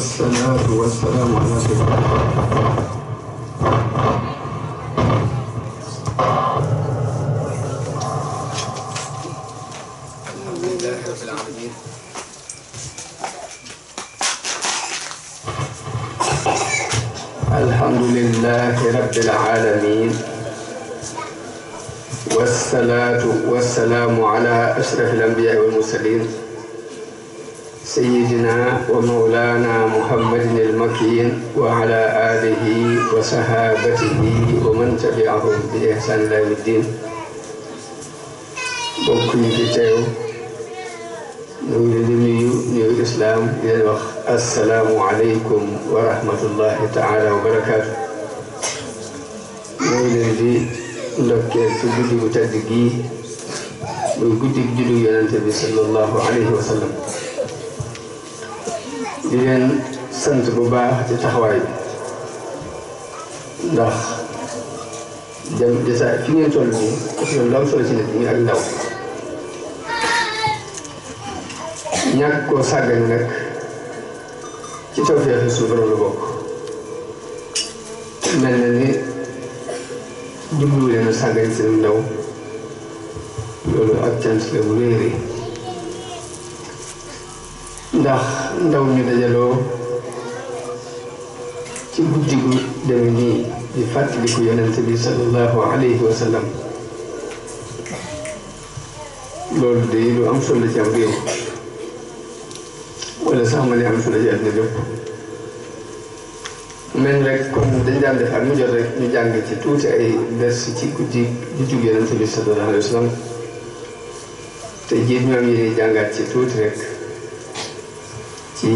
والصلاة والسلام على سيدنا الحمد لله رب العالمين والصلاة والسلام على أشرف الأنبياء والمرسلين سيدنا ومولانا محمد المكين وعلى آله وصحابته ومن تبعهم بإحسان إلى يوم الدين. بكم في تيو نيو الإسلام السلام عليكم ورحمة الله تعالى وبركاته. نيو ndokkeel ci guddi gu tedd gii muy guddi juddu yonente bi sallallahu alayhi wa sallam di leen sant bu baax ci taxawaay bi ndax dem desa fi ngeen toll nii loolu am solo ci nit ñi ak ndaw ñàkk koo sàggane nag ci tawfeex suñu borom la bokk mel na ni jublu leen a sàggane seen ndaw loolu ak cant la bu réeré ndax ndaw ñu dajaloo ci guddi gu demee nii di fàttaliku yonente bi sallallahu alayhi wa sallam loolu de lu am solo ci am réew wala sax ma ne am solo ci àddina lépp mel rek comme dañ daan def ak mu jot rek ñu jàng ci tuuti ay vers ci guddi juddu yonente bi sallallahu alayhi wa sallam te jiit ñu am yéene jàngaat ci tuuti rek ci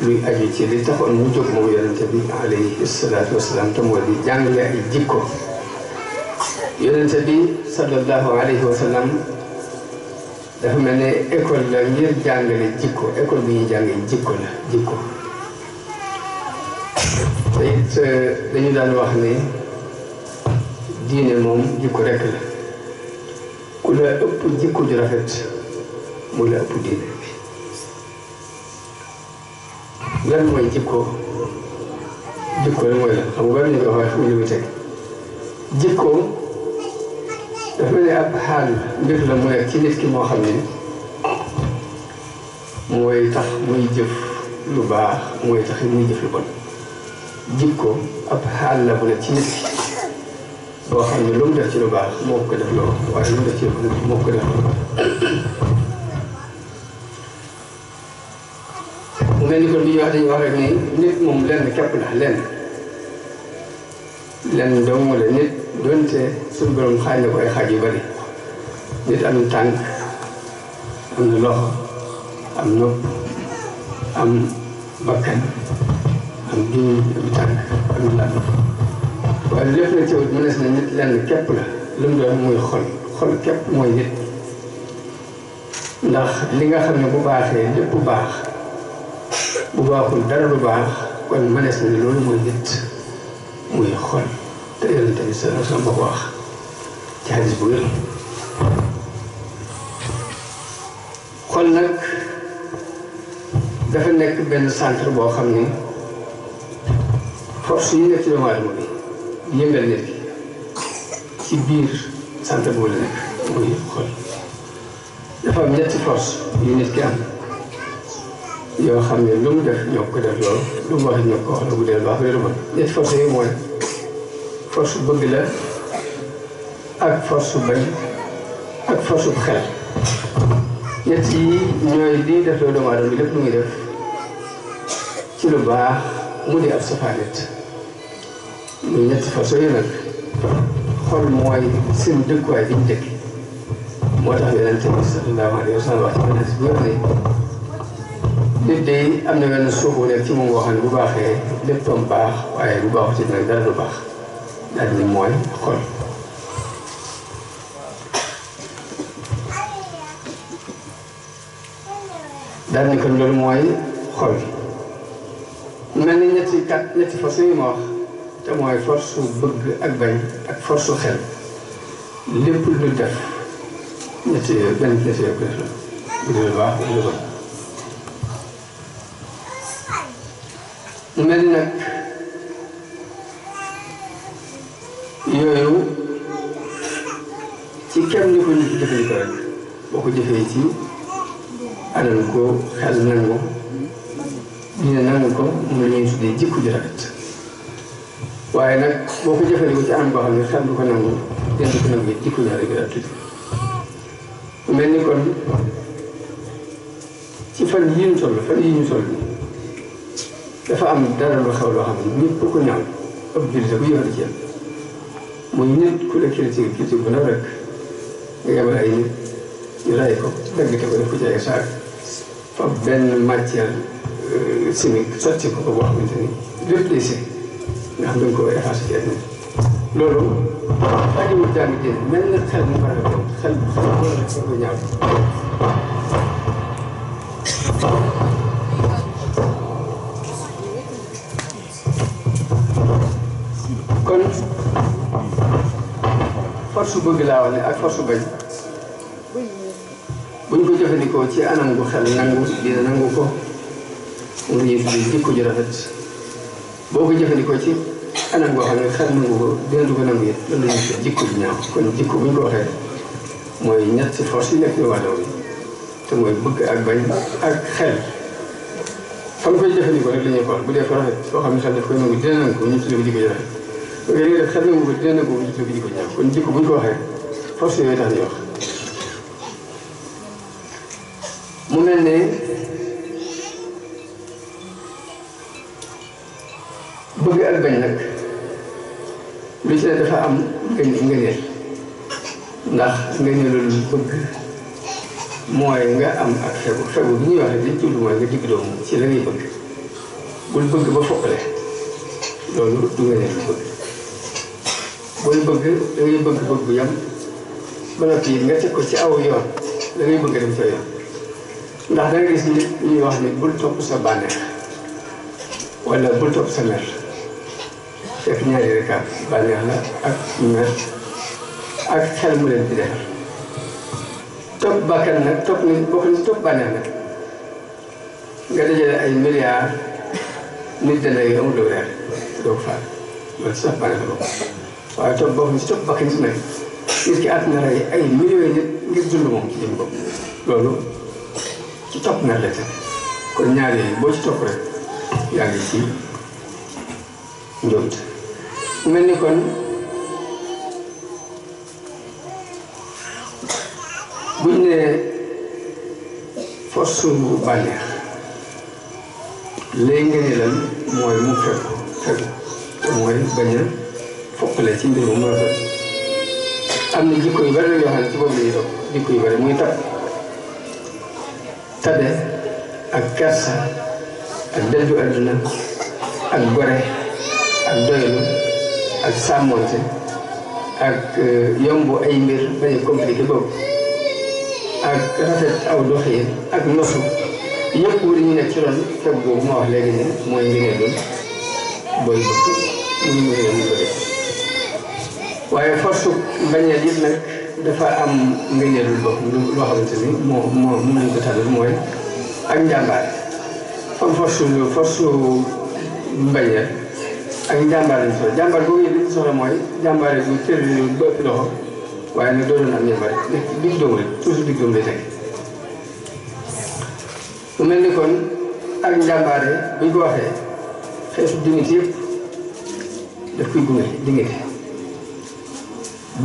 luy aju ci li taxoon mu jóg moom yonente bi alayhi salaatu wasalaam te moo di jàngale ay jikko yonente bi sallallahu alayhi wa sallam dafa mel ne école la ngir jàngale jikko école bi ñuy jàngee jikko la jikko te it dañu daan wax ne diine moom jikko rekk la ku la ëpp jikko ju rafet mu la ëpp diine bi lan mooy jikko jikko la mooy la xam nga bari ñu ko waxee fu ñu teg jikko dafa mel ne ab xaal mbir la mu nekk ci nit ki moo xam ne mooy tax muy jëf lu baax mooy tax muy jëf lu bon jikko ab xaal la bu nekk ci nit ki boo xam ne lu mu def ci lu baax moo ko def loo waaye lu mu def ci lu bon moo ko def loo mu mel ni kon bi ñu wax dañuy wax rek ni nit moom lenn képp la lenn doomu la nit doonte suñu borom xaaj na ko ay xaaj yu bari nit am tànk am na loxo am nopp am bakkan am gémmiñ am tànk am lan waaye lépp na teewut mënees na nit lenn képp la lu mu doon muy xol képp mooy nit ndax li nga xam ne bu baaxee lépp bu baax bu baaxul dara lu baax kon mënees na ne loolu mooy nit muy xol te yonente bi sallallahu alayhi wa sallam ba ko wax ci hadis bu wér xol nag dafa nekk benn centre boo xam ni force yi nekk ci doomu aadama bi yëngal nit ki ci biir centre boobu la nekk muy xol dafa am ñetti force yu nit ki am yoo xam ne lu mu def ñoo ko def loolu lu mu wax ñoo ko wax la bu dee baax bu dee lu bon ñetti force yi mooy force bëgg la ak force bañ ak force bu xel ñett yi ñooy lii def loolu doomu aadama bi lépp lu muy def ci lu baax mu di ab safaanit muy ñetti force yooyu nag xol mooy seen dëkkuwaay bi ñu dëkk moo tax yonente bi sallallahu alayhi wa sallam wax ci benn si wér ne nit day am na benn suuf bu nekk ci moom boo xam ne bu baaxee léppam baax waaye bu baaxut ci nag dara du baax daal ni mooy xol daal ni kon loolu mooy xol mel ni ñetti force yi ma wax te mooy force bëgg ak bañ ak force xel lépp lu def ñetti benn ñetti yëpp def la bu dee baax bu dee bon mel ni nag yooyu ci kem ni ko nit jëfandikoo rek boo ko jëfee ci anam ko xel nangu dina nangu ko moom la ñuy tuddee jikko ju rafet waaye nag boo ko jëfandikoo ci anam boo xam ne xel du ko nangu dina du ko nangu jikko ju rafet mel ni kon ci fan yii ñu toll dafa am dara lu xew loo xam ne ñëpp ko ñaaw ëpp jullit bu yëngatu ci yéen muy nit ku la critique bu ndaw rek nga yebal ay nit ñu ray ko dagg ko def ko ci ay saak fa benn matière chimique sotti ko boo xamante ni lépp day si nga xam dañ ko effacé ci àdduna loolu xajiwul jàng jéem mel na xel mu faral di xel ko ñaaw kon force bëgg laa wax ne ak force bañ buñ ko jëfandikoo ci anam gu xel nangu dina nangu ko mu ngi ñuy tuddee jikko ju rafet boo ko jëfandikoo ci anam goo xam ne xel nangu ko dina du ko nangu it loolu la ñuy tuddee jikko ju ñaaw kon jikko buñ ko waxee mooy ñetti force yi nekk ci wàllu bi te mooy bëgg ak bañ ak xel fa nga koy jëfandikoo rek la ñuy xool bu dee ko rafet soo xam ne xel daf koy nangu dina nangu ko ñu tuddee ko jikko ju rafet léegi nag xel nangu ko dina nangu ko ñu tuddee ko jikko ju ñaaw kon jikko buñ ko waxee force yooyu tax ñuy wax mu mel ne bëgg ak bañ nag lu ci ne dafa am ngëneel ndax ngëneelul bëgg mooy nga am ak fegu bi ñuy waxee li jublu mooy nga digg doomu ci la ngay bëgg bul bëgg ba foqale loolu du ngëneelul bëgg booy bëgg da ngay bëgg bu yam ba noppi nga teg ko ci aw yoon da ngay bëgg dem ca yoon ndax da nga gis nit ñuy wax ni bul topp sa bànneex wala bul topp sa mer fekk ñaari rekaat bànneex la ak mer ak xel mu leen di defar topp bakkan nag topp ni bokk ni topp bànneex nag nga dajale ay milliards nit dana yi amul weer doo ko faal loolu ci topp bànneex la bokk waaye topp bokk ni ci topp bakkan si nag nit ki at na rey ay millions yi nit ngir dund moom ci jëm bopp loolu ci topp mer la teg kon ñaar yooyu boo ci topp rek yaa ngi ci njóot mel ni kon buñ ne force bànneex léegi nga ne lan mooy mu fekku te mooy bañ a foqale ci mbir mu rafet am na jikko yu bari yoo xam ne ci boobu la ñuy topp jikko yu bari muy tabe ak kersa ak dëddu adduna ak gore ak doylu ak sàmmonte ak yomb ay mbir bañ a compliqué boobu ak rafet aw doxin ak nosu yëpp dañuy nekk ci ron fekk boobu ma wax léegi ne mooy ngëneelul booy bëgg mu ngi ngëneel mu ko def waaye force mbañeel yëpp nag dafa am ngëneelul bopp loo xamante ni moo lañ ko tànnal mooy ak njàmbaar comme force mbañeel ak njàmbaar lañ soxla jàmbaar boobu yëpp li ñu soxla mooy jàmbaare bu tër ba ëpp loxo waaye nag doo doon am njàmbaar nekk digg dóomu rek toujours digg dóomu lay teg mu mel ni kon ak njàmbaare buñ ko waxee xeetu dignité yëpp daf koy gunge dignité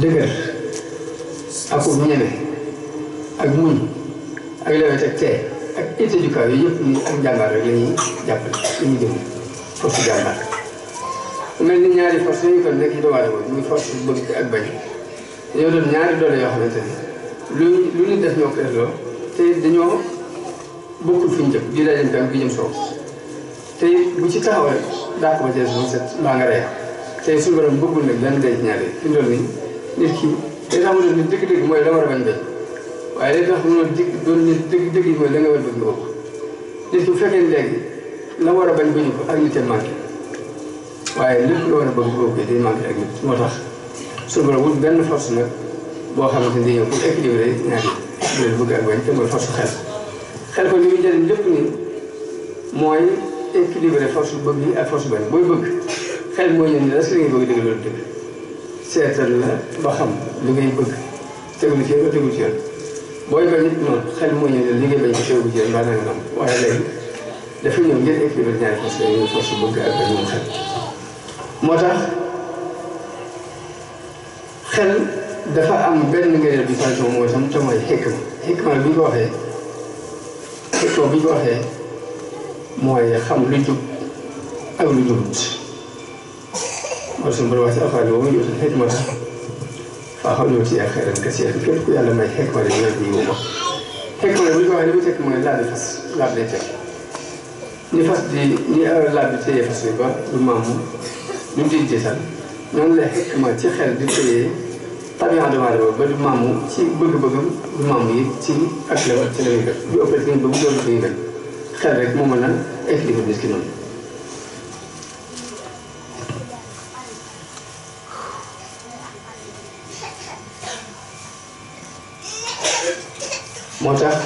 dëgër ak ñeme ak muñ ak lewet ak tey ak été du kaw yooyu yëpp ni ak njàmbaar rek la ñuy jàppale la ñuy jëm force jàmbaar mel ni ñaari force yooyu kon nekk ci doomu aadama muy force bëgg ak bañ dañoo doon ñaari doole yoo xamante ni lu nit def ñoo ko defloo te dañoo bokkul fi ñu jëm bii daa jëm kanam bii jëm soow te bu ci taxaw rek daa ko ba jël moom set mbaa nga rey te suñu borom bëggul nag benn denc ñaari fi mu toll nii nit ki day tax mu doon nit dëgg-dëgg mooy la war a bañ bañ waaye day tax mu doon nit dëgg-dëgg yi mooy la nga war a bëgg nga bokk nit ki bu fekkee léegi la war a bañ bañu ko ak nit manqué waaye lépp nga war a bëgg nga bokk day manqué ak nit moo tax suñu borom wut benn force nag boo xamante ni ñëw pour équilibrer ñaari bëgg ak bañ te mooy force xel ko li muy jëriñ lépp ni mooy équilibré force bëgg yi ak force bañ booy bëgg xel moo ñëw ni est-ce que li ngay bëgg dëgg loolu dëgg seetal la ba xam li ngay bëgg tegul ci yoon tegul ci yoon booy bañ it noonu xel moo ñëw ni li ngay bañ ko tegul ci yoon mbaa nanga nam waaye léegi dafa ñëw ngeen équilibré ñaari force yooyu force bëgg ak bañ moom xel moo tax xel dafa am benn ngëneel bi façon mooy tam te mooy xikma bi ñu ko waxee xikma bi ñu ko waxee mooy xam lu jub ak lu jubut mooy suñu borom wax ci alxuraan boobu ñu utal xikma faa xam ne ci ak xeeran kasiir képp ku yàlla may xikma rek ñoom di yóbbu xikma bi ñu ko waxee li muy tekk mooy laab bi fas laab lay tekk ni fas di ni laab bi téye fas bi ba du maamu du di jiital noonu la xikma ci xel di téye tabian doomu aadama ba du maamu ci bëgg-bëggam du maamu yi ci ak la ci la muy def bu ëppee ba bu doon li muy xel rek moo mën a équilibre nit ki noonu. moo tax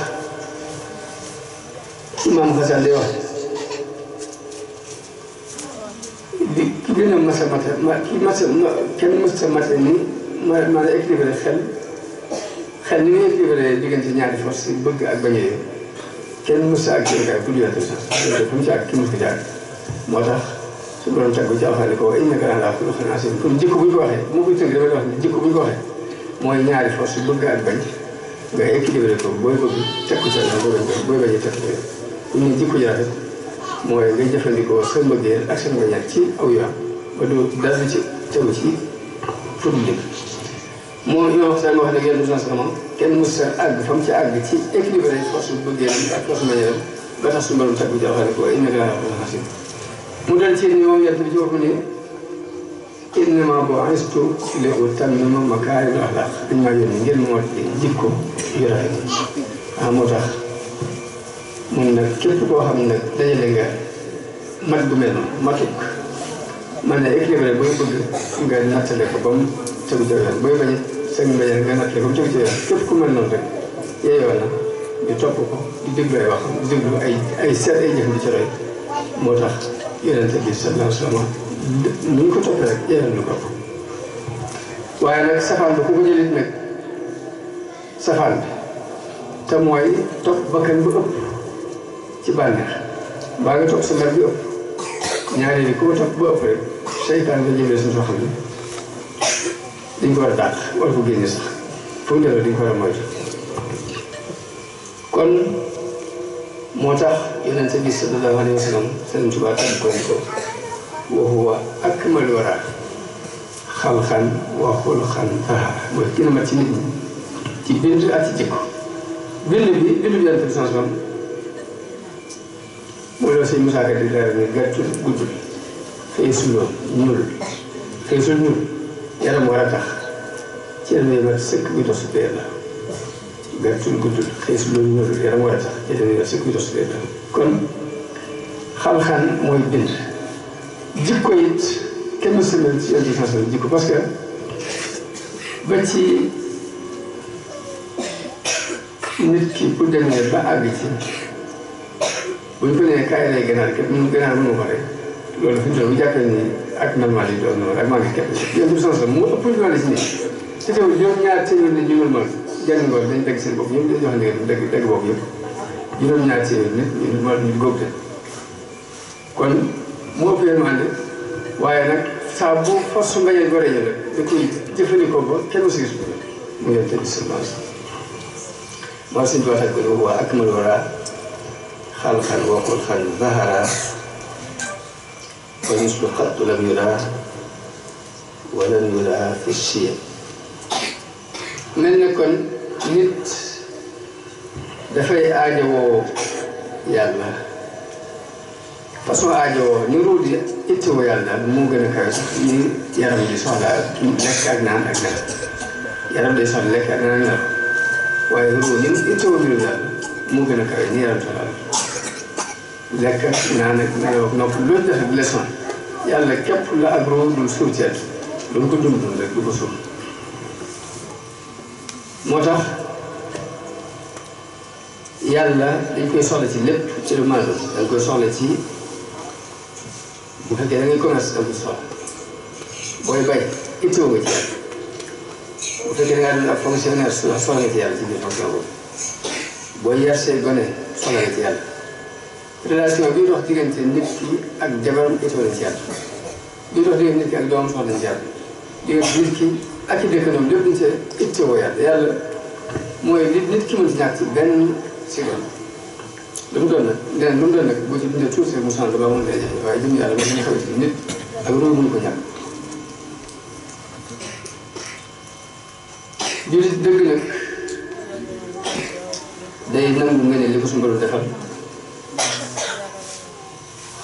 Imaam Xasan day wax ki gën a mas a mate kenn mës a mate ni maanaam équilibré xel ni muy équilibré diggante ñaari force yi bëgg ak bañ a yooyu kenn mës a ak jëngaay bu dul sax fu mu ci ak ki mës ko jaar moo tax su borom tàggu ci alxaali ko innaka la'alaa xuluqin aziim kon jikko bu ñu ko waxee moo koy tënk damay wax ne jikko bu ñu ko waxee mooy ñaari force yi bëgg ak bañ nga équilibré ko booy bëgg teg ko ca la booy bañ a teg ko bu ñu jikko ji rafet mooy nga jëfandikoo sa mbëggeel ak sa mbañeel ci aw yoon ba du dara ci tegu ci fu dul dëgg moo ñoo wax wax ne yenn chance moom kenn mës sa àgg fa mu ci àgg ci équilibré force bëggeel ak force mbañeel ba tax suñu borom tàggu ci alxaali ko innaka la'alaa xuluqin aziim mu dal ci ni moom yàlla bi ci bopp ni innamaa bu'ithtu li utammima makaarimal axlaaq dañ maa yónni ngir moo jikko yu rafet moo tax mun nag képp koo xam ne dajale nga mat bu mel noonu matuk man ne équilibré booy bëgg nga nattale ko ba mu tegu ci yoon booy bañ sa mbañeel nga nattale ba mu tegu ci yoon képp ku mel noonu rek yeeyoo na di topp ko di déglu ay wax di déglu ay seet ay jëf di ci roy moo tax yonente bi sallallahu alayhi wa sallam ni ñu ko toppee rek yeeyal lu ko waaye nag safaan bi ku ko jëlit nag safaan bi te mooy topp bakkan bu ëpp ci bànneex baa nga topp sa mer bi ëpp ñaari yi ku ko topp bu ëpp rek seytaan nga jëmee suñu soo xam ne dañ ko war a dàq wala ko génne sax fu mu delloo dañ ko war a moytu kon moo tax yonent bi sallallahu alayhi wa sallam Sëriñ Tuubaa tàgg ko ni ko wa huwa akmalul waraa xalqan wa xuluqan mooy ki na mat ci nit ñi ci bind ak ci jikko bind bi yonent bi sans moom mooy loolu sëñ Musaa Ka di leer ni gàttul guddul xëy suloo ñuul xëy sul ñuul yaram war a tax ci yéen mat sëkk bi dosu dee la gàttul guddul xëy suloo ñuul yaram war a tax ci yéen mat sëkk bi dosu dee la kon xam-xam mooy bind jikko it kenn mës a mel ci yonent bi sans jikko parce que ba ci nit ki bu demee ba àgg ci bu ñu ko nee kaay lay gànnaar képp ñun gànnaar mënu ko rek loolu fi mu toll bu jàppee ni ak normal yi doon noonu ak maa ngi képp yéen du sens la mu ëpp ñu wàllu ci nii te teewul juróom-ñaar téeméer nit ñu mën ma genn ngoor dañ dégg seen bopp ñëpp dañ jox ndigal dégg bopp yëpp juróom-ñaar téeméer nit ñu ma ñu góob te kon mu ëpp yéen wàlle waaye nag saa bu force su mbañee gore ñu rek da koy jëfandikoo ba kenn mu si gis mu yéen tëdd semence moo suñ ko waxee ko ni waa ak mal wara xalqan wa xulqan zahara wa mislu qattu lam yuraa wa lam yuraa fi shiyam mel ne kon nit dafay aajowoo yàlla façon aajowoo ni ruud yi ittewoo yàlla daal moo gën a kawe sax ni yaram di soxla lekk ak naan ak nelaw yaram day soxla lekk ak naan nelaw waaye ruud yi ittewoo mbirum yàlla moo gën a kawe ni yaram soxla lekk naan ak nelaw ak nopp loolu def ak leçon yàlla képp la ak ruud dul suuf ci lu mu ko dund rek du ko suuf moo tax yàlla dañ koy soxla ci lépp ci lu mën a doon dañ koy soxla ci fekkee da ngay commerce am soxla booy bay ittoo nga ci yàlla bu fekkee da ngaa doon ab fonctionnaire soxla nga ci yàlla ci biir fonction boobu booy yar say gone soxla nga ci yàlla relation bi dox diggante nit ki ak jabaram ittoo na ci yàlla bi dox diggante nit ki ak doomam soxla na ci yàlla diggante nit ki ak i dëkkandoom lépp dañ see ittoo yàlla yàlla mooy nit ki mën ci ñàkk ci benn seconde lu mu doon nag nee lu mu doon nag boo ci dundee tuuti rek mu sonal ba mën lay jafe waaye jëm yàlla mooy li nga xamante ni nit ak loolu mënu ko ñàkk jullit dëgg nag day nangu nga ne li ko suñu borom defal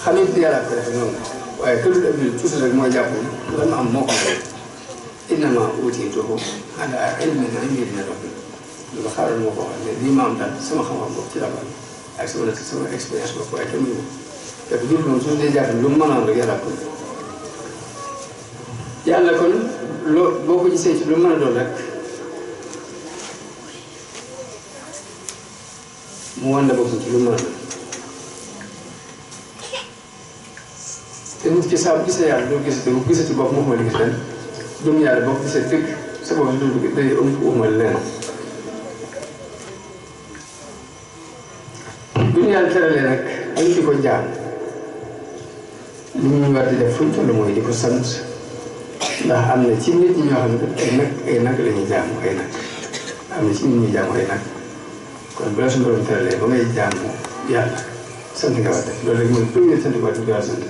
xamit yàlla ko defal noonu waaye kër gi ab jullit tuuti rek mooy jàpp lan ma am moo ko may innama utiituhu ala ilmin indi dina dox lu ko xaaral moo ko wax ne lii ma am daal sama xam-xam bopp ci la ak sama expérience bopp waaye kenn mënu ko fekk jullit moom suñu dee jàpp lu mu mënoon rek yàlla ko yàlla kon loo boo ko gisee ci lu mën a doon rek mu wan la boppam ci lu mën a doon te nit ki saa bu gisee yàlla doo gisati bu gisati bopp moo xamal gis leen doomu yàlla boo ko gisee dëgg sa bopp day umal leen bu ñu yàlla teralee nag dañ di ko jaam li ñuy war di def fu ñu toll mooy di ko sant ndax am na ci nit ñi ñoo xam ne ay nag la ñuy jaamu ay nag am na ci nit ñi jaamu ay nag kon bu la suñu borom teralee ba ngay jaamu yàlla sant nga war def loolu rek mooy premier sant ko war sant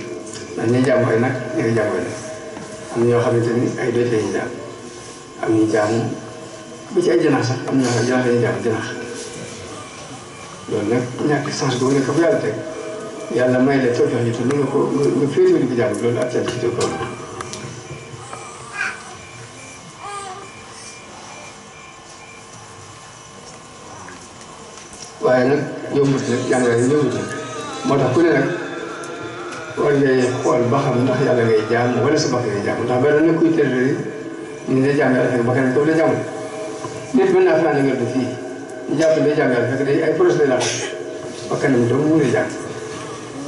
ndax ñuy jaamu ay nag ñi nga jaamu ay nag am na ñoo xamante ni ay doy la ñuy jaam am ñu jaamu ba ci ay janax sax am na ñoo xam ne janax la ñuy jaamu janax loolu nag ñàkk chance boobu nekk bu yàlla teg yàlla may la tawfeex yi te lu nga ko nga féetewoo di ko jàmm loolu ak cant ci kaw waaye nag yombut nag jàngale yi yombut nag moo tax ku ne nag war ngay xool ba xam ndax yàlla ngay jaam wala sa bakkan ngay jaam ndax bari na kuy tëddee ñu ne jaam yàlla fekk bakkan daf la jaam nit mën naa fanaan nga def fii ñu jàpp ne jàng yàlla fekk day ay projet lay laaj ba kanam doomu mu ngi jàng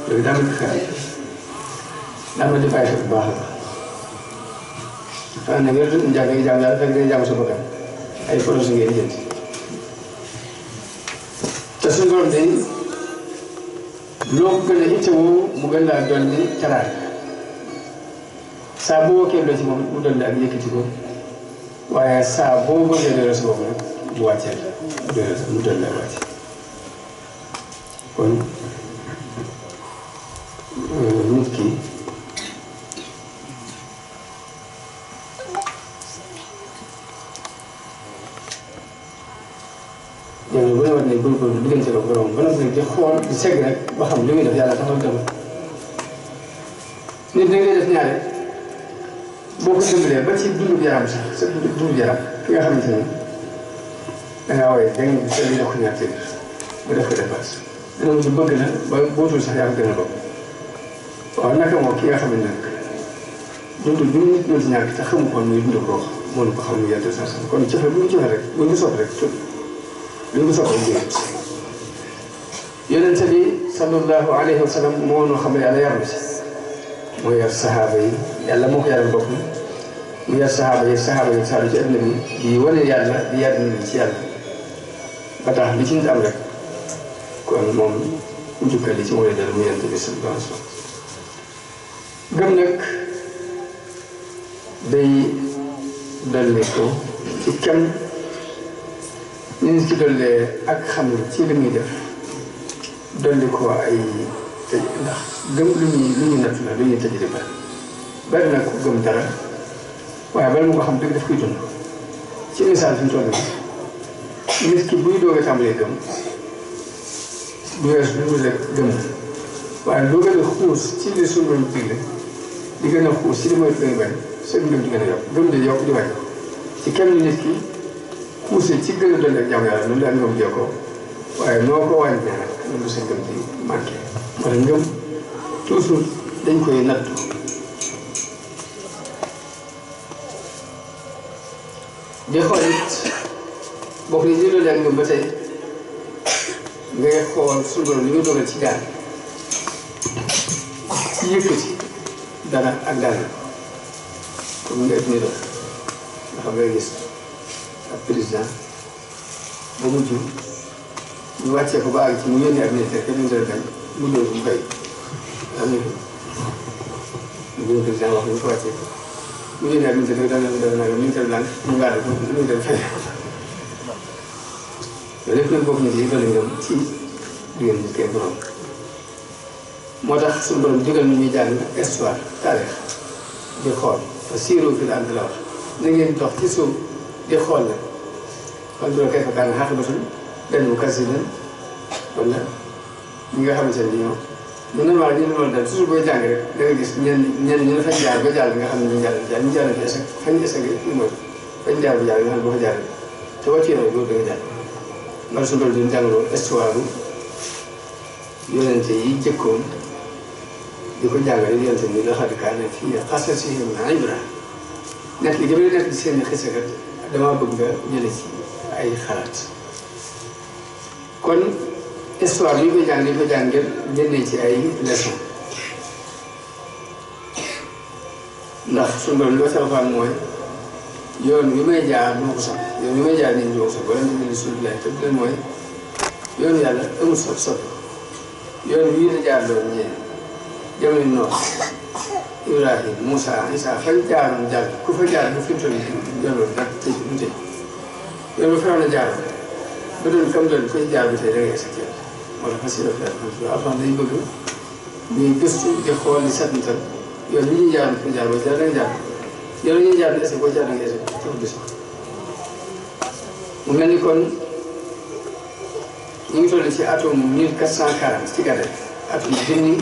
loolu daa mel ni daa mel ni bàyyi bu baax la xanaa ne nga jàng yàlla fekk day jàng sa bakkan ay projet ngay jënd te suñu borom day loo ko gën a ittewoo mu gën laa dolli teraanga saa boo wokkee loo ci moom mu dolli ak yëkkati ko waaye saa boo bëggee doole sa bopp rek mu wàcceel mu doon la wàcc kon nit ki yow bu la war ne góorgóorlu diggante ko borom ba noppi di xool di segg rek ba xam li muy def yàlla taxaw dem nit da ngay def ñaare boo ko dimbalee ba ci dundu yaram sax sa dundu yaram ki nga xamante ne dangaa waaye da ngeen di jox ko ñaar téeméer mu def ko dépense dina mujj bëgg na ba bootul sax yaa ko gën a bopp waaw naka moo ki nga xam ne nag dund bi nit ñoo ci ñàkk te xamu ko muy dund ko mënu ko xam mu yàlla sax kon joxe bu ñu joxe rek bu ñu sopp rek lu ñu sopp rek jëlee yonente bi sallallahu alayhi wa sallam moo noo xam ne yàlla yar na si moo yar saxaaba yi yàlla moo ko yaral bopp mu yar saxaaba yi saa lu ci àdduna bi di wane yàlla di yar nit ñi ci yàlla ba tax li ci nit am rek kon moom njukkal li ci mooy dal mu yonente bi sallallahu alayhi wa sallam gëm nag day dolli ko ci kem ni nit ki dollee ak xam ci li muy def dolli ko ay tëj ndax gëm lu ñuy natt la lu ñuy tëj di bari na ko gëm dara waaye bala mu ko xam dëgg daf koy dund ci misaal fi mu toll nii nit ki buy doog a tàmbalee gëm du wees lu mu lekk gëm waaye loo gën a xuus ci li suñu doon digle di gën a xuus ci li mooy gën a bañ sa ngëm di gën a yokk gëm di yokk di bañ ci kenn nit ki xuusee ci gën a dolli ak jàmm yàlla noonu la ngëm jokkoo waaye noo ko wàññee nag noonu la sa ngëm di manqué wala ngëm toujours dañ koy nattu di xool it bokk ni ñu dolli ak ngëm ba tey ngay xool suñu borom li ñu dogal ci gaal ci yëkkati dara ak dara comme nga ëpp ni doon nga xam ngay gis ak président ba mujj ñu wàccee ko ba àgg ci mu yónnee ak militaire kenn ñu bañ mu dóor mu fay am na ñu président wax ñu ko wàccee mu yónnee ak militaire dana militaire blanc mu ngaale ko militaire fay loolu lépp nag bokk na ci doole ngam ci diggante nit kay borom moo tax suñu borom digal ñu ñuy jàng histoire taarix di xool te siiroo fi la ànd la wax na ngeen dox ci suuf di xool la kon doo kay fa kaan xaaxibatul benn bu kasi leen wala ñi nga xamante ne ñoom mën na wax ñu ne loolu daal toujours booy jàng rek da nga gis ñenn ñu ne fañ jaar ba jàll nga xam ne ñu jàll fi échec fañ échec li mooy fañ jaar ba jàll nga xam ne boo ko jàll te wàcc yoon loolu da nga jàll loolu suñu borom di jàngaloo histoire yonente yi jëkkoon di ko jàngale yonente ni laqad kaana fii qasasihim ibra nekk li jëmale nekk di seen xisa kat damaa bëgg nga jële ci ay xalaat kon histoire bi ñu koy jàng ngir génne ci ay leçon ndax suñu borom li ko salfaan mooy yoon wi may jaar moo ko sax yoon wi may jaar nii ñoo ko sax wala ñu suñu lay te leen mooy yoonu yàlla amul soppi yoon wii la jaar loolu ñee jamono noor Ibrahim Moussa Isa fañ jaaroon jàll ku fa jaar bu fi mu toll nii yoon loolu nag tëj du tëj yoon bu feewoon a jaaroon ba doon kam doon koy jaar bi tey da ngay egsi moo tax fas yéene alxam day bëgg ñuy gëstu di xool di setantal yoon yi ñuy jaaroon fu jaar ba jaar da nga jaar yoon yi ñuy jaar di egsi boo jaar da nga egsi tax du sax mu mel ni kon ñu ngi toll ci atum 1440 ci gàddaay atum junni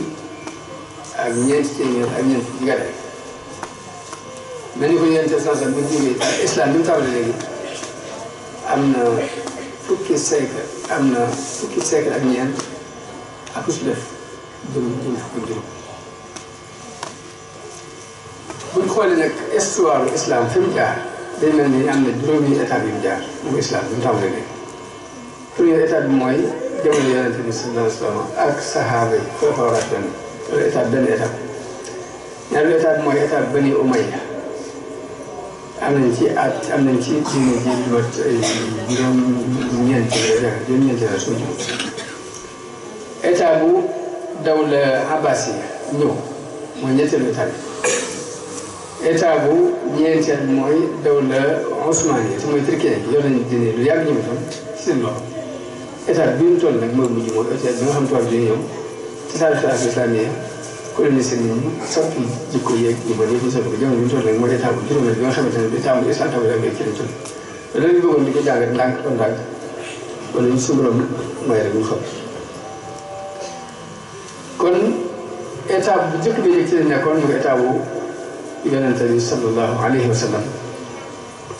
ak ñeenti téeméer ak ñeent ci gàddaay mel ni ko yéen te sansan bu ñu jógee islam bi mu tàmbalee léegi am na fukki siècle ak ñeent ak su def juróom fukki juróom bu ñu xoolee nag histoire islam fi mu jaar day mel ni am na juróomi étape yu mu jaar moom islam bi mu tàmbalee léegi première étape bi mooy jamono yonente bi sallallahu alayhi wa sallam ak sahaaba yi foofa waraat benn loolu étape benn étape ñaareelu étape mooy étape Bani Umayya am nañ ci diine ji lu mat juróom-ñeenti la suñu étape bu dawla Abbasiya ñëw mooy ñetteelu étape bi étape bu ñeenteel mooy dawla Osmaniya te mooy Turquie yor nañu diine lu yàgg ñu tam ci seen loxo étape bi ñu toll nag mooy mujj mooy étape bi nga xam tubaab bi ñëw ci taarix islamique colonisé nit ñi soppi jikko yeeg yu bëri yëpp ñu soppi ko jamono bi ñu toll nag mooy étape bu juróomeel bi nga xamante ne étape bu islam tamit rek ci lañ toll te dañu bëggoon di ko jàngat ndànk ba ndànk wala ñu suñu borom may rek ñu xam kon étape bu njëkk bi yëg ci lañ nekkoon mooy étape bu yonente bi sallallahu alayhi wa sallam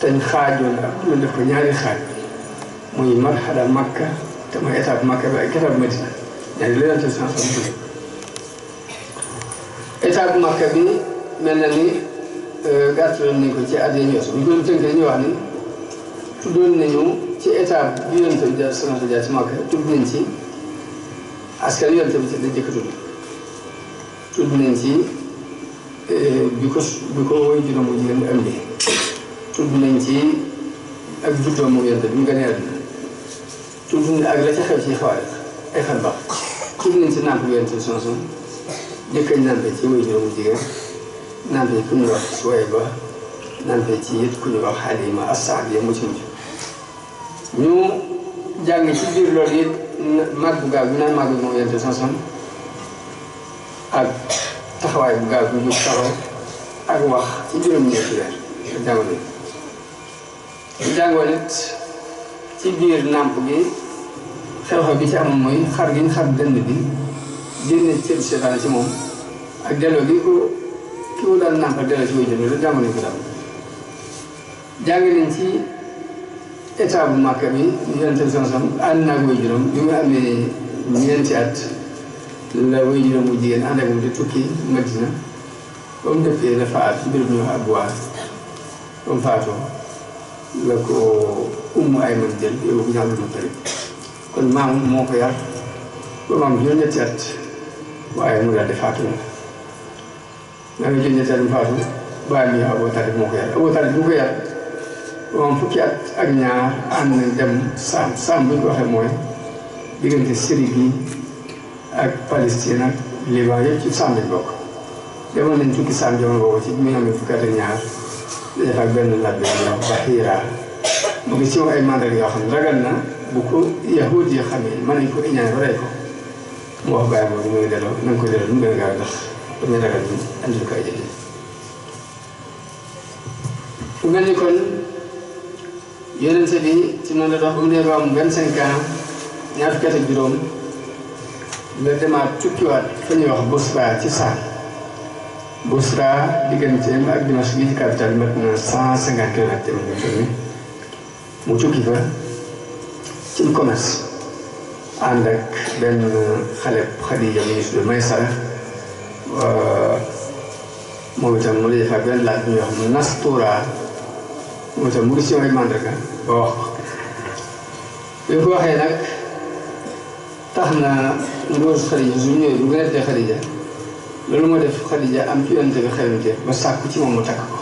te ñu xaajoon ak ñu def ko ñaari xaaj muy marxala Makka te mooy étape Makka bi ak étape Madina ñaari leneen te sans somme étape Makka bi mel na ni gàttaloon nañ ko ci at yi ñu weesu bu ñu doon tënkee ñu wax ni tuddoon nañu ci étape bi yonent bi jaar sama jaar ci Makka tudd nañ ci askan yonent bi ci la jëkk tudd nañ ci bi ko woy juróomu jigéen ëmb tudd nañ ci ak juddoo moom yonent bi mu gënee àdduna tudd nañ ak la ca xew ci xawaar ay xar baax tudd nañ ci nàmp yonent bi son jëkkañ nàmpe ci woy juróomu jigéen nàmpe ku ñu wax Suwayba nàmpe ci it ku ñu wax Halima as-Saadiya mu ci mujj ñu jàng ci biir loolu it mag bu gaaw bi naan mag bi moom yonent bi son ak taxawaay bu gaaw bi ñu taxaw ak wax ci juróom-ñeenti weer ak jamono yi jàngoon it ci biir nàmp gi xew-xew bi ci amoon mooy xar gi ñu xar dënn bi génne ceeb seetaan ci moom ak delloo gi ko ki ko daan nàmpal delloo ci wéy jënd la jàngoon nañ ko daal jàng nañ ci état bu Makka bi yonent bi sam ànd naag wéy juróom bi mu amee ñeenti at la wéy juróom bu jigéen ànd ak moom di tukki Madina ba mu dëppee la faat ci béréb ñu wax Abwaa ba mu faatoo la ko Ummu Ayman jël yóbbu ko ñaar lu tari kon maam moo ko yar ba maam juróom-ñetti at waaye mu daal di faatu nga nga jëndee Talib faatu bàyyi bi Abu Talib moo ko yar Abu Talib bu ko yar moom fukki at ak ñaar ànd nañ dem Saam bu ñu ko waxee mooy diggante Syrie bi ak Palestine ak Liban yëpp ci Saam lañ bokk demoon nañ tukki Saam jamono boobu ci bi mu amee fukki at ak ñaar dafa ak benn labbe ñu wax Bahira mu ngi ci ay mandarga yoo xam ne ragal na bu ko yahud yi xamee mën nañ ko iñaan ba rey ko mu wax bàyyi boobu mu ngi delloo na nga koy delloo mu gën a gaaw ndax damay ragal ñu andil ko ay jënd fu mel ni kon yonente bi ci noonu la dox ba mu dee ba am 25 ans ñaar fukki at ak juróom la demaat tukkiwaat fa ñuy wax Bosra ci Saam Bosra digganteem ak Dimash bi ci capital mat na 150 kilomètres jamono mu tukki fa ci commerce ànd ak benn xale Xadija mu ñu tudd Maysara moom itam mu lay def ak benn laaj bu ñuy wax Nastura moom itam mu ngi si ay mandarga ba wax ko bi ko waxee nag tax na ngóor Xadija su ñëwee bu gën a tee Xadija loolu moo def Xadija am ci yonente bi xelante ba sàkku ci moom mu takk ko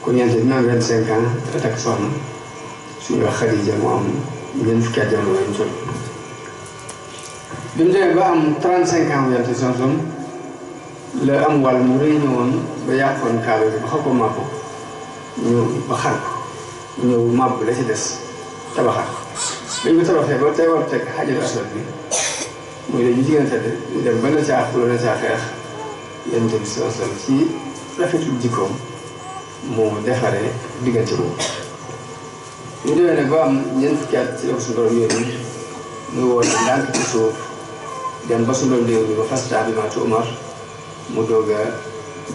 kon yonente bi am 25 ans dafa takk soxna suñuy wax Xadija mu am ñeent fukki at jamono lañ toll bi mu demee ba am 35 ans yonente soxna la am wàll mu rëy ñëwoon ba yàqoon kaaba bi ba xaw ko màbb ñu ba xar ko ñëw màbb la ci des tabaxaat dañ ko tabaxee ba tey war teg xajar aswad bi muy dañu jigéen tedd ñu dem ba na caa xuloo na caa xeex yonente bi sallallahu alayhi wasallam ci rafetul jikkoom moo defaree diggante boobu ñu demee nag ba am ñeent fukki at ci la ko suñu borom yónni muy woon ndànk ci suuf dem ba suñu borom déew bi ba fasta bi maatu Umar mu doog a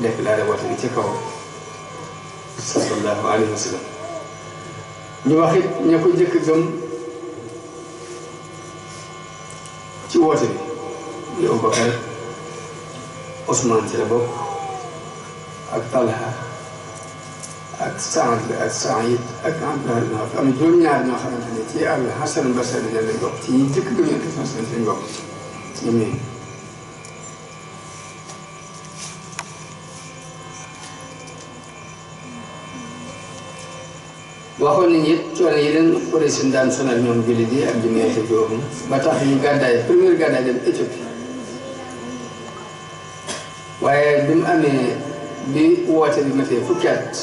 déclaré woote bi ci kaw sallallahu alayhi wa sallam ñu wax it ña ko jëkk gëm ci woote bi ñu Abubakar Ousmane ci la bokk ak Talha ak Saad ak Saïd ak Abdullah ibn Awf am na juróom-ñaar ñoo xamante ne ci al Hasan al-Basri lañ bokk ci ñi jëkk gëm Yonent bi lañ bokk ñoom ñii waxoon nañu it coono yi leen Quraysh daan sonal ñoom jullit yi ak jëmee juróom ba tax ñu gàddaay première gàddaay dem Éthiopie waaye bi mu amee bi woote bi matee fukki at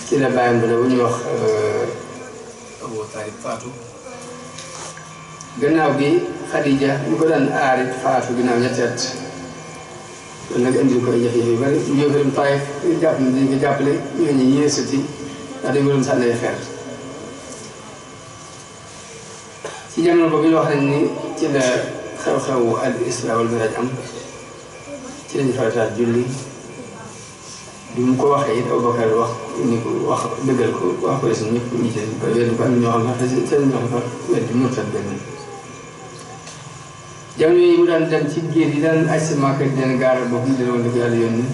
ci la bàyyam bu ne bu ñuy wax Abu Talib faatu gannaaw bi Xadija ñu ko daan aarit faatu gannaaw ñetti at loolu nag indil ko ay jafe-jafe yu bari ñu jóge dem Taïf jàpp ne dañ ko jàppale ñooñu yéesati ndax dañu doon sànnee xeer ci jamono boobu ñu wax nañ ni ci la xew-xewu al isra wal miraj am ci lañu farataal julli bi mu ko waxee it Abubakar wax ni ko wax dëggal ko wax ko si ñëpp ñi ci ba wér ko am ñoo xam ne seen ñoo xam ne wér di murtat benn jamono yi mu daan dem ci géej yi daan aj si Màkka di leen gaaral boobu ñu dina woon di ko yàlla yónni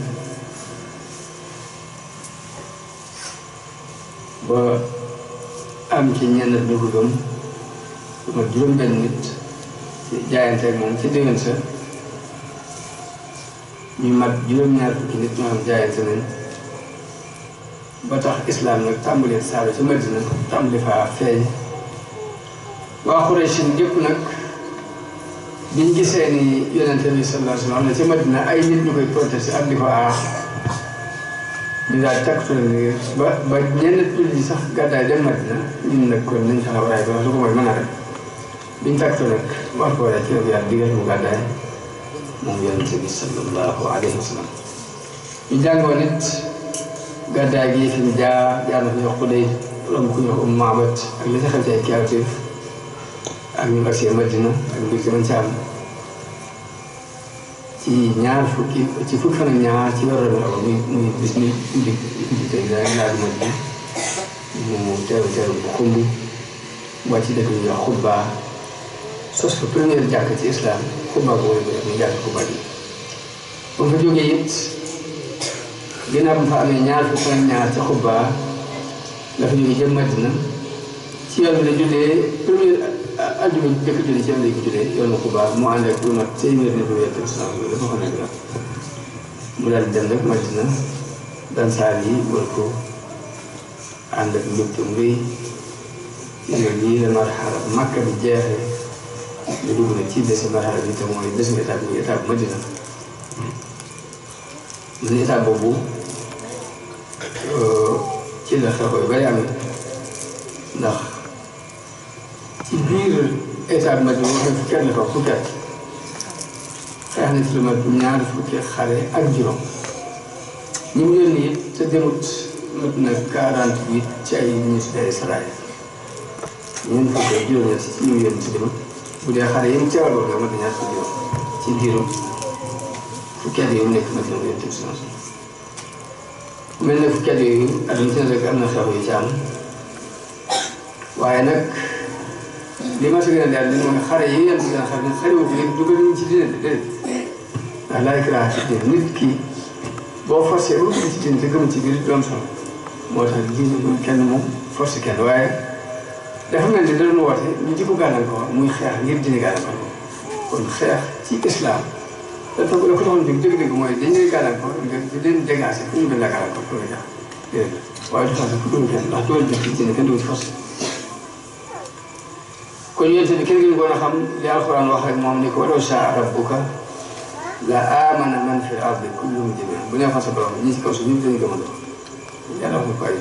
ba am ci ñenn ñu ko gëm ma juróom-benn nit jaayante ak moom ci déwén sa ñu mat juróom-ñaar fukki nit ñoo xam jaayante nañ ba tax islam nag tàmbalee saaba ci Madina tàmbali faa feeñ waa Quraysh yëpp nag biñ gisee ni yonente bi sallallahu alayhi wa sallam ci Madina ay nit ñu koy protesté ak di ko aar ñu daal takkatu la ba ñenn jullit yi sax gàddaay dem Madina ñun nag kon nañ taxaw raay ba lu ko mooy mën a rek biñ takkatu nag war ko waree ci la yàlla digal mu gàddaay moom yonente bi sallallahu alayhi wa sallam ñu jàngoo nit gàddaay gi fi mu jaar na fi wax ko day romb ku ñu wax Maabat ak li sa xew ci ay kawteef ak ñu agsee Madina ak mbir ci mën ci am ci ñaar fukki ci fukki fan ak ñaar ci weeru Ramadan muy bis ni indi tey daal laa di Madina mu teeru bu xumb wàcc ci dëkk yi wax Xubba sos fa première jàkk ci islam Xubba boobu ñu jàkk Xubba bi ba fa jógee it ginnaaw bu fa amee ñaar fukki fan ak ñaar ci Xubba la fa jógee jëm Madina ci yoon bi la jullee première aljuma jëkk julli ci yoon lañ ko jullee yoonu Xubba mu ànd ak lu mat téeméer nit bu wér dafa xam ne la mu daal di dem nag Madina dansaar yi wër ko ànd ak mbégte mu rëy ci lii la marxala Makka bi jeexee ñu dugg na ci deuxième marxala bi te mooy deuxième étape muy étape Madina muy étape boobu ci la xew yu bari amee ndax ci biir étape Madina moo xam fukki at la fa fukki at xeex na ci lu mat ñaar fukki xare ak juróom ñu mu yónni it te demut mat na 48 ci ay ministres ay Israël ñun fukki ak juróom ñett ci ñu mu yónni te demut bu dee xare yi mu teewal boobu nga mat na ñaar fukki juróom ci diirum fukki at yooyu nekk Madina mu yónni si mel ne fukki at yooyu adduna rek am na xew yu ci am waaye nag li ma si gën a daal di mooy xare yi yéen si gën a xam ne xare boobu yëpp dugal ñu ci diine déedéet ndax laa ikraaha fi diin nit ki boo forcé ba dugg ci diine te gëm ci biir doom solo moo tax diine moom kenn moom forcé kenn waaye dafa mel ni da doon woote ñu di ko gàllankoor muy xeex ngir diine gàllankoor ko kon xeex ci islam dafa la ko taxoon jóg dëgg-dëgg mooy dañ lay gàllankoor nga di leen dégagé fu ñu gën la gàllankoor pour nga jax déedéet waaye du forcé ku dugg kenn ndax doole jóg ci diine kenn du ci forcé kon yonent bi kenn gën ko a xam li alxuraan wax rek moom ni ko walaw shaa rabbuka la aamana man fil ardi kulluhum jamii'an bu neexoon sa borom ñi ci kaw suuf ñëpp dañu gëm a doon yàlla wax na ko ay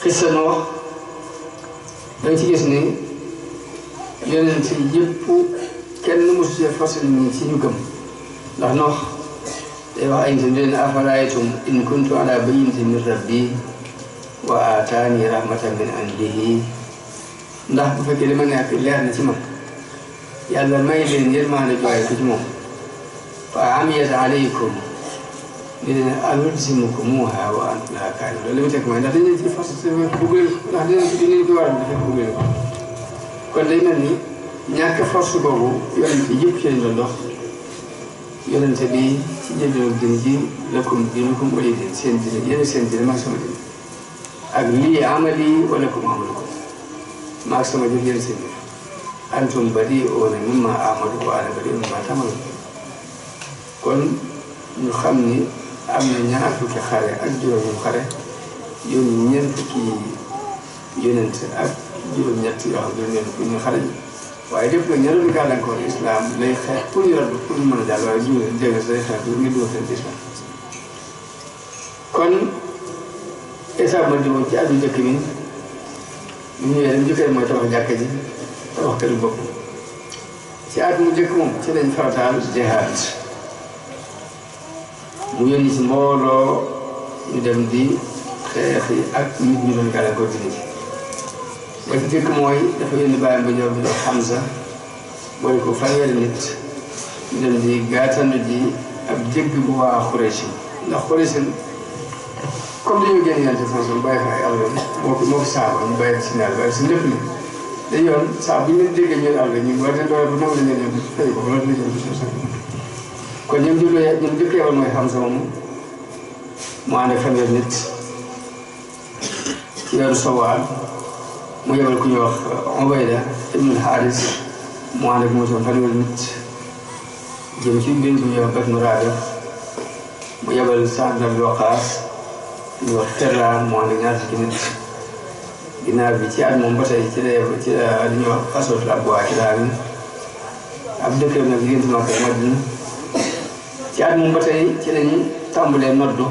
xissa Noox danga ci gis ni yonent yëpp kenn mosu ci forcé nit ñi ci ñu gëm ndax Noox day wax ay nitam leen afara'aytum in kuntu ala bayyinatin min rabbi wa aataani rahmatan min indihi ndax bu fekkee li ma nekk leer na ci man yàlla may leen yërmaande jooye ko ci moom fa amiyat alaykum ni leen alzimukumuuhaa wa antum lahaa kaarihuun loolu li mu teg mooy ndax dañ leen ci force bëgg leen ndax dinañ ko war a def bëgg leen ko kon day mel ni ñàkk force boobu yonent yëpp ci lañ doon dox yonent bi ci njëlbéenu din ji lakum diinukum waliya diin seen diine yéen seen diine maa sama diine ak lii amali wa lakum amalukum maa sama jëf yéen seen jëf antum badi'uuna mimmaa a'malu wa ana badi'un mimmaa ta'maluun kon ñu xam ni am na ñaar fukki xare ak juróomi xare yónni ñeent fukki yonent ak juróom-ñett yoo xam ne leen pour ñu xare waaye def nga ñaari gàllankoor islam lay xeex pour ñu rab pour ñu mën a jàll waaye jiw jege say xeex pour ñu dugal seen islam kon état ma diwoon ci at yu njëkk bi ñu ñëwee dañu njëkkee mooy tabax jàkka ji tabax këru bopp ci at mu njëkk moom ci lañ farataal jihaad mu yónni si mbooloo ñu dem di xeex yi ak nit ñu doon gàllankoor di nit ba ci jëkk mooy dafa yónni bàyyam ba ñëw bi ñëw Hamza boole ko fanweeri nit ñu dem di gàttandu ji ab jégg bu waa Xuraysh ndax Xuraysh comme dañoo génn yante sanson bàyyi fa ay alal moo ko saaba ñu bàyyi si naal bàyyi si lépp li dañ yoon saa bu ñu leen déggee ñoon alal ñu war leen doole bu nangu lañ leen fay ko loolu la jëm kon ñoom jëkk yebal mooy Hamza moomu mu ànd ak fanweeri nit ci weeru Sawaal mu yebal ku ñuy wax Ubayda ibn Haaris mu ànd ak moo tam fanweeri nit jëm ci biir bu ñuy wax Banu Rabi'a mu yebal Sa'd ibn Abi Waqqaas ñu wax Ferlaan mu ànd ak ñaar fukki nit ginnaaw bi ci at moom ba tey ci la li ñuy wax Ghazwatul Abwaa ci la am ab dëkk nag diggante Makka ak Madina ci at moom ba tey ci lañu tàmbalee noddu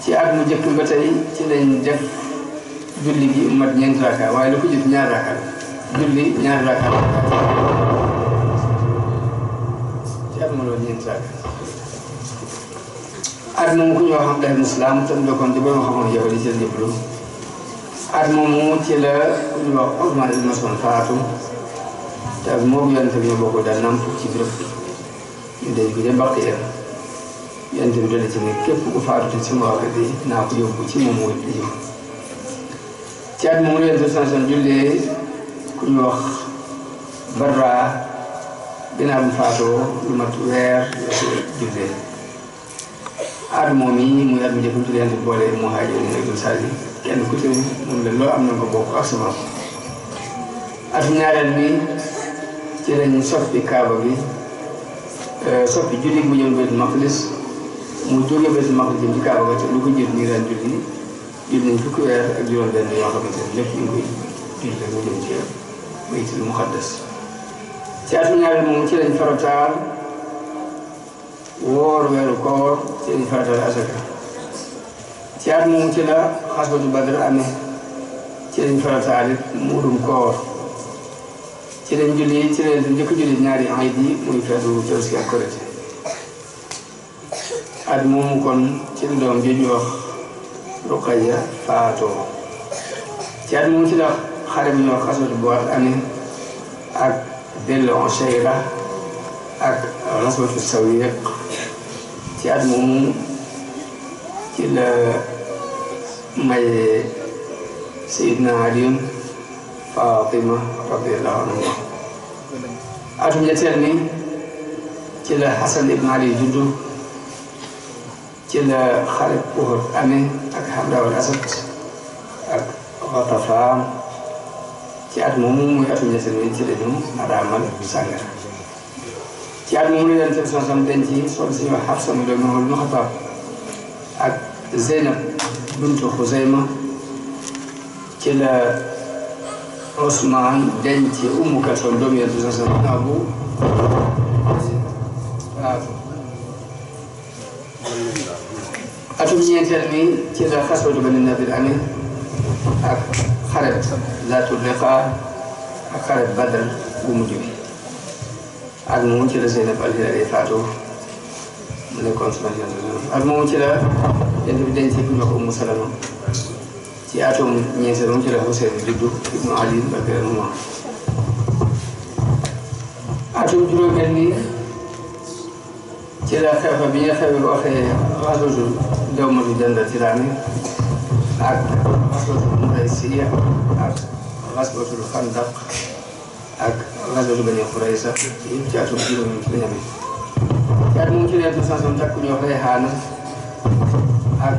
ci at mu njëkk ba tey ci lañ def julli gi mat ñeenti rakka waaye lu ko jot ñaar rakka julli ñaar rakka ci at ma loolu ñeenti rakka at moom ku ñoo xam day muslim tam dokkoon ci borom xamoon yow di ci la jëblu at moomu ci la ku ñu wax Usmaan ibn Mas'uud faatu te moom yonent bi ñu bokk daal namp ci béréb ñu day bi de mbaq yéen yonent bi dole ci ne képp ku faatu te sama waa kër yi naa ko yóbbu ci moom mooy jiw ci at moomu yonent bi sanson jullee ku ñu wax Barra ginnaaw bu faatoo lu mat weer jullee at moom yi muy at mu njëkk ci leen boole muhaajiriin ak ansaar yi kenn ku ci moom la loo am na ko bokk ak sama at ñaareel bi ci lañ soppi kaaba gi soppi julli mu jëm Baytul Maqdis mu jóge Baytul Maqdis jëm ci kaaba ga te lu ko jiitu ñu ngi daan julli nañ fukki weer ak juróom-benn yoo xamante ne lépp ñu ngi koy julli rek mu jëm ci Baytul Muqaddas ci atum ñaareel moom ci lañ farataal woor weeru koor ci lañ farataal asaka ci at moom ci la xaswatu Badr amee ci lañ farataal it muurum koor ci lañ julli ci lañ njëkk julli ñaari ayit yi muy feetu Tabaski ak Korite at moomu kon ci la doom ji ñu wax Ruqayya faatoo ci at moomu ci la xare bi ñu wax xaswatu Buwaat amee ak Dil Ushayra ak xaswatu Sawiiq ci at moomu ci la maye Seydina Aliyun Fatima radiyallahu anhu atum ñetteel mi ci la Hasan ibn Ali juddu ci la xare Uhud amee ak Hamra wal Asad ak Ghatafaan ci at moomu muy atum ñetteel mi ci la ñu araamal sàngara ci at moomu la leen sam denc sol si wax Hafsa mu doon Umar ibn Xattaab ak Zeynab bintu Xuzayma ci la Ousmane denc Ummu Kalsoom doomu Yonent bi sallallahu alayhi wa sallam waaw atum ñeenteel mi ci la xaswatu Bani Nadir amee ak xaret Zaatul Riqaa ak xaret Badr bu mujj bi ak moom ci la Zeynab al-Hilaaliya faatu mu nekkoon soxna Yonent bi ak moom ci la Yonent bi denc ku ñu wax Ummu Salama ci atum ñeenteel moom ci la Huseyn juddu ibnu Ali radiyallahu anhu atum juróomeel ni ci la xew bi nga xew waxee xaswatu Dawmatu Jandal ci laami ak xaswatu Muraysiya ak xaswatu Xandaq ak xaswatu Bani Qurayza yëpp ci atum juróomeel ci lañu ci at moom ci la sasam takku ñu wax Rayhaana ak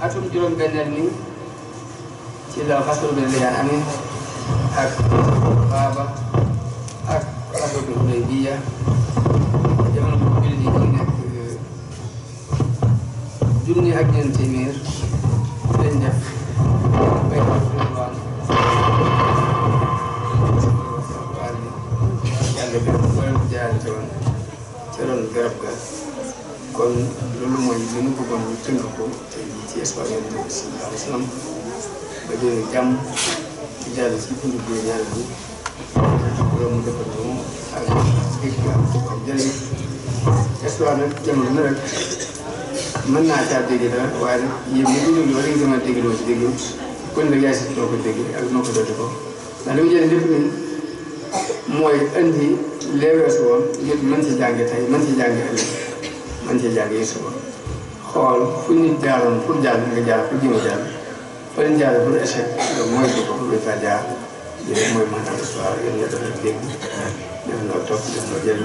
atum juróom-benneel ni ci la xaswatu Bani Layaan amee ak Baaba ak xaswatu Hudaybiya jamono bu jullit yi ñu nekk junni ak ñeent téeméer lañ def bay Ridwaan yàlla bi wala jaarante woon ca ron garab ga kon loolu mooy li ñu bëggoon ñu tënk ko te ci espoir Yonent bi sallallahu alayhi wa sallam ba déwén jàmm ci jàll ci buntu bi ñaari bi loolu mu defal ñu ak dégg nga am jëriñ espoir nag jamono na rek mën naa caa dégg dara waaye nag yéen ñi ko déglu war ngeen mën a dégg loo ci dégluwut kon nag yaay si noo ko dégg ak noo ko dooti ko ndax li mu jëlee lépp nii mooy indi lee weesu woon nit mën ci jànge tey mën ci jànge ëllëg mën ci jànge yi suba xool fu nit jaaroon pour jàll nga jaar pour jéem a jàll fa leen jaar pour échec nga mooy ko pour bañ faa jaar yéen mooy maanaam histoire yéen ñoo dafa dégg def noo topp def noo jël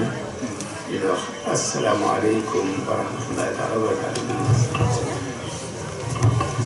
di wax asalaamaaleykum wa rahmatullahi taala wa barakatuh